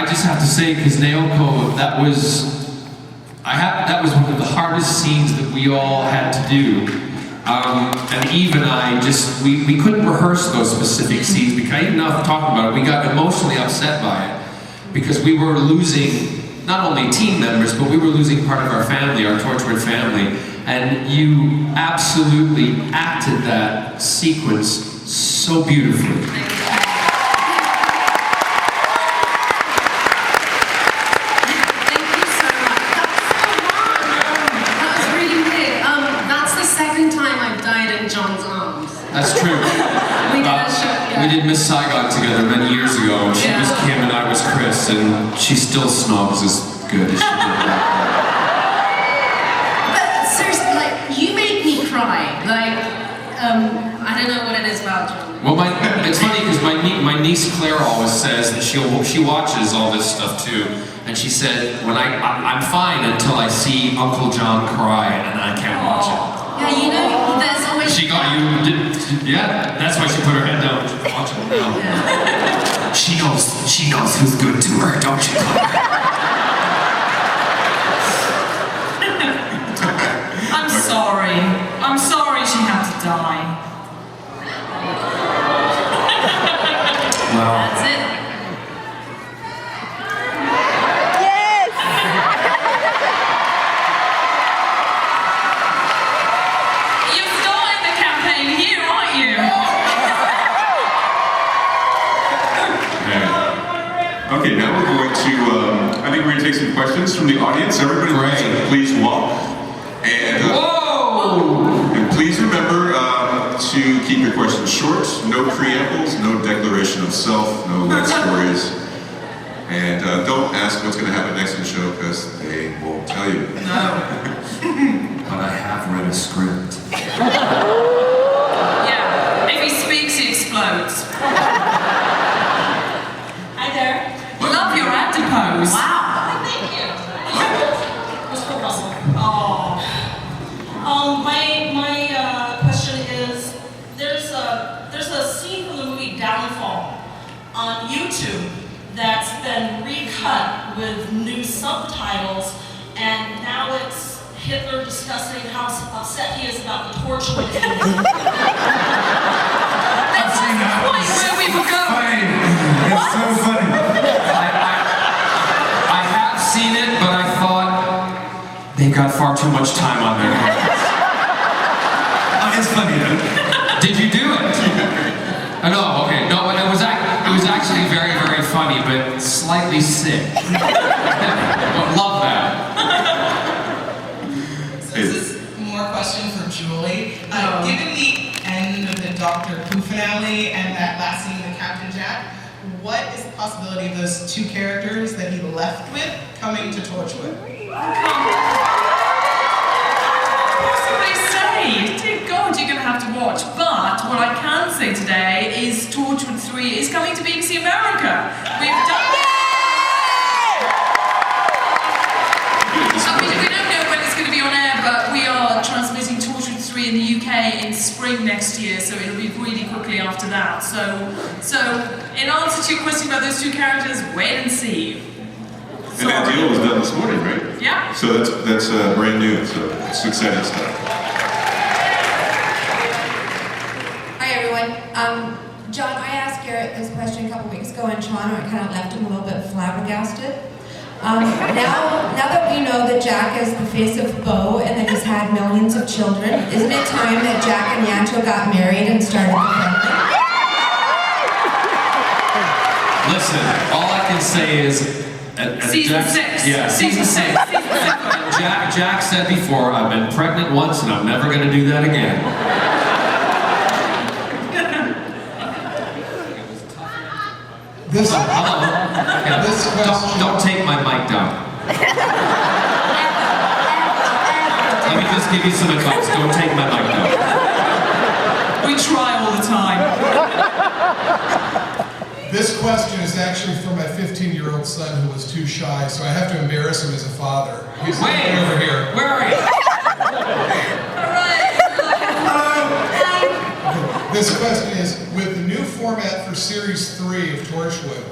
I just have to say, because Naoko, that was one of the hardest scenes that we all had to do. And Eve and I we couldn't rehearse those specific scenes because I didn't know how to talk about it. We got emotionally upset by it because we were losing not only team members, but we were losing part of our family, our Torchwood family. And you absolutely acted that sequence so beautifully. That's true. We did Miss Saigon together many years ago, and she was Kim and I was Chris, and she still snobs as good as she did back then. But seriously, like, you make me cry. Like, I don't know what it is about John. Well, it's funny because my niece Claire always says that she watches all this stuff too, and she said, I'm fine until I see Uncle John cry, and I can't watch it. Yeah, you know, there's always... She got you, yeah, that's why she put her head down. Watch it now. Yeah. She knows who's good to her, don't you, Claire? I'm sorry she had to die. Well, that's it. Okay, now we're going to, I think we're going to take some questions from the audience. Everybody please walk. And, and please remember to keep your questions short, no preambles, no declaration of self, no life stories. And don't ask what's going to happen next in the show because they won't tell you. No. But I have read a script. Yeah, if he speaks, he explodes. Hi there. Love your adipose. Wow. Thank you. What's the puzzle? My question is, there's a scene from the movie Downfall on YouTube that's been recut with new subtitles, and now it's Hitler discussing how upset he is about the Torchwood ending. That's the point where we were going. It's so funny. I have seen it, but I thought they've got far too much time on their hands. It's funny though. Did you do it? No, okay. No, it was actually very, very funny, but slightly sick. Love that. So this is more question for Julie. Given the end of the Doctor Who finale and that last scene with Captain Jack, what is the possibility of those two characters that he left with coming to Torchwood? Possibly say, dear God, you're going to have to watch. But what I can say today is Torchwood 3 is coming to BBC America. We've done it. We don't know when it's going to be on air, but we are transmitting Torchwood 3 in the UK in spring next year, so it'll be really quickly after that. So in answer to your question about those two characters, wait and see. And that deal was done this morning, right? Yeah. So that's brand new, so it's exciting stuff. Hi everyone. John, I asked Gareth this question a couple weeks ago in Toronto. It kind of left him a little bit flabbergasted. Now that we know that Jack is the face of Beau and that he's had millions of children, isn't it time that Jack and Yancho got married and started a family? Listen, all I can say is... Season 6. Yeah, season 6. Jack said before, I've been pregnant once and I'm never going to do that again. Hello. Don't take my mic down. Let me just give you some advice. Don't take my mic down. We try all the time. This question is actually for my 15-year-old son who was too shy, so I have to embarrass him as a father. He's sitting over here. Where are you? This question is, with the new format for Series 3 of Torchwood,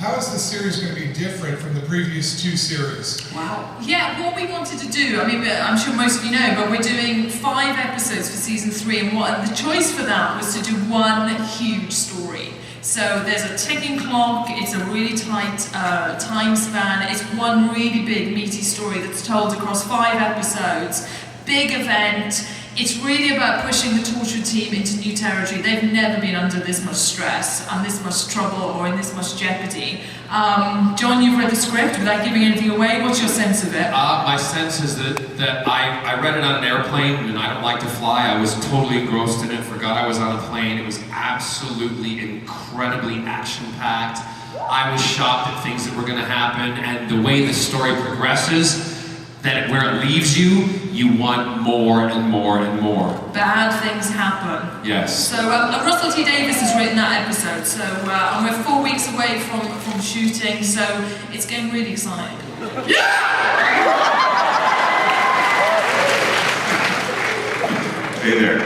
how is this series going to be different from the previous 2 series? Wow. Yeah, what we wanted to do, I mean, I'm sure most of you know, but we're doing 5 episodes for season 3, and the choice for that was to do one huge story. So there's a ticking clock, it's a really tight time span, it's one really big meaty story that's told across 5 episodes, big event. It's really about pushing the Torchwood team into new territory. They've never been under this much stress and this much trouble or in this much jeopardy. John, you've read the script without giving anything away. What's your sense of it? My sense is that I read it on an airplane, and I don't like to fly. I was totally engrossed in it, forgot I was on a plane. It was absolutely incredibly action-packed. I was shocked at things that were going to happen, and the way the story progresses, where it leaves you, you want more and more and more. Bad things happen. Yes. So Russell T Davies has written that episode, so and we're 4 weeks away from shooting, so it's getting really exciting. Hey there.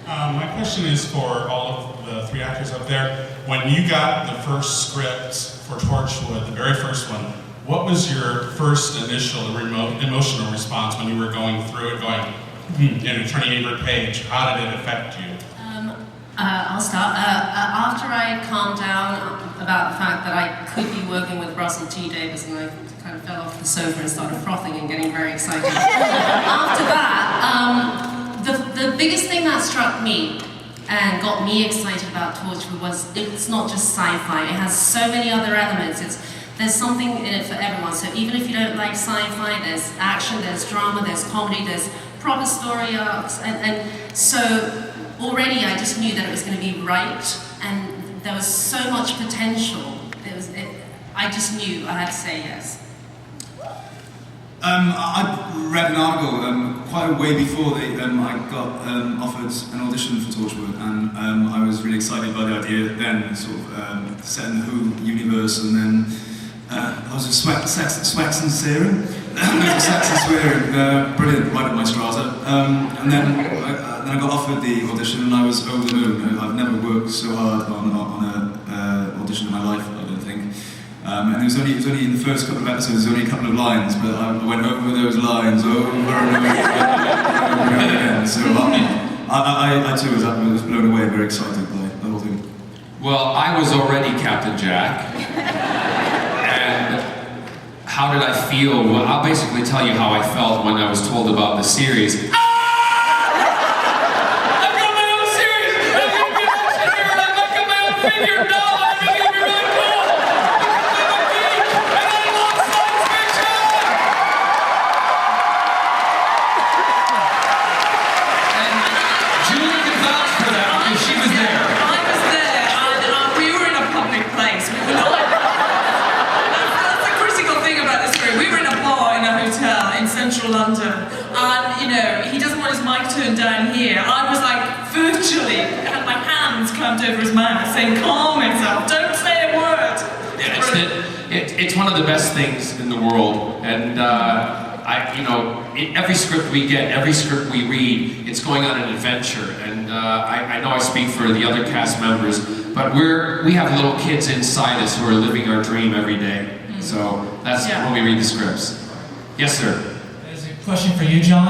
My question is for all of the 3 actors up there. When you got the first script for Torchwood, the very first one, what was your first initial emotional response when you were going through it, turning every page? How did it affect you? I'll start. After I calmed down about the fact that I could be working with Russell T Davies, and I kind of fell off the sofa and started frothing and getting very excited. After that, the biggest thing that struck me and got me excited about Torchwood was it's not just sci-fi. It has so many other elements. There's something in it for everyone. So even if you don't like sci-fi, there's action, there's drama, there's comedy, there's proper story arcs, and so already I just knew that it was going to be right, and there was so much potential. I just knew I had to say yes. I read an article quite a way before I got offered an audition for Torchwood, and I was really excited by the idea then, sort of set in the Who universe, and then I was a Swex and Serum. Sex and Swearing, brilliant, right up my strata. And then I got offered the audition, and I was over the moon. I've never worked so hard on an audition in my life, I don't think. And it was only in the first couple of episodes, there was only a couple of lines, but I went over those lines over and over again. So I too was blown away, very excited by the whole thing. Well, I was already Captain Jack. And how did I feel? Well, I'll basically tell you how I felt when I was told about the series. I've got my own series! I'm going to be an action hero! I've got my own figure! No! I'm going to be really cool! And I love science fiction! And Julie can vouch for that because she was there. I was there, and we were in a public place. We were not. That's the critical thing about this story. We were in a bar in a hotel in central London, and he doesn't want his mic turned down here. I was like virtually had my hands clamped over his mouth, saying, "Calm yourself, don't say a word." Yeah, it's one of the best things in the world, and every script we get, every script we read, it's going on an adventure. And I know I speak for the other cast members, but we have little kids inside us who are living our dream every day. So that's when we read the scripts. Yes, sir. There's a question for you, John.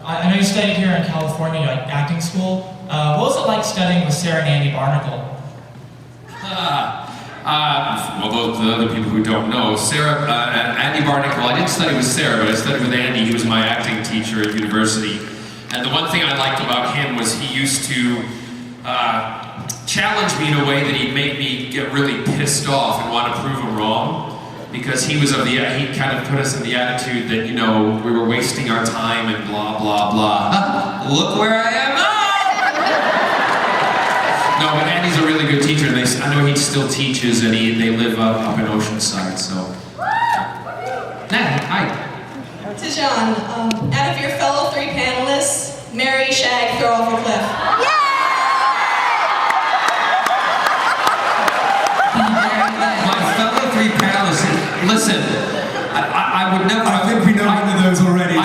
I know you studied here in California, like acting school. What was it like studying with Sarah and Andy Barnacle? Well, those the other people who don't know, Sarah and Andy Barnacle, I didn't study with Sarah, but I studied with Andy. He was my acting teacher at university. And the one thing I liked about him was he used to challenge me in a way that he'd make me get really pissed off and want to prove him wrong. Because he kind of put us in the attitude that, we were wasting our time and blah, blah, blah. Look where I am now! No, but Andy's a really good teacher. And I know he still teaches, and they live up in Oceanside, so. Hi. To John, out of your fellow 3 panelists, marry, shag, throw off a cliff. My fellow 3 panelists, listen, I would never... I think we know one of those already.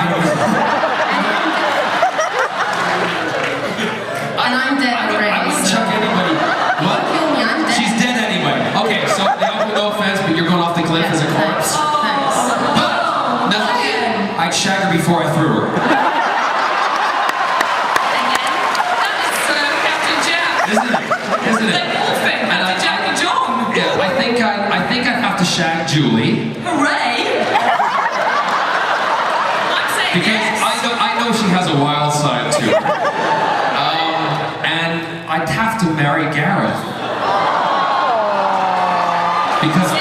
And I'm dead already. I wouldn't chuck anybody. What? Kill me, I'm dead. She's dead anyway. Okay. fallen off the cliff as a corpse. But no, I'd shag her before I threw her. Isn't it? And I think I'd have to shag Julie. Hooray! I'm saying Because yes. I know she has a wild side to her. And I'd have to marry Gareth. Because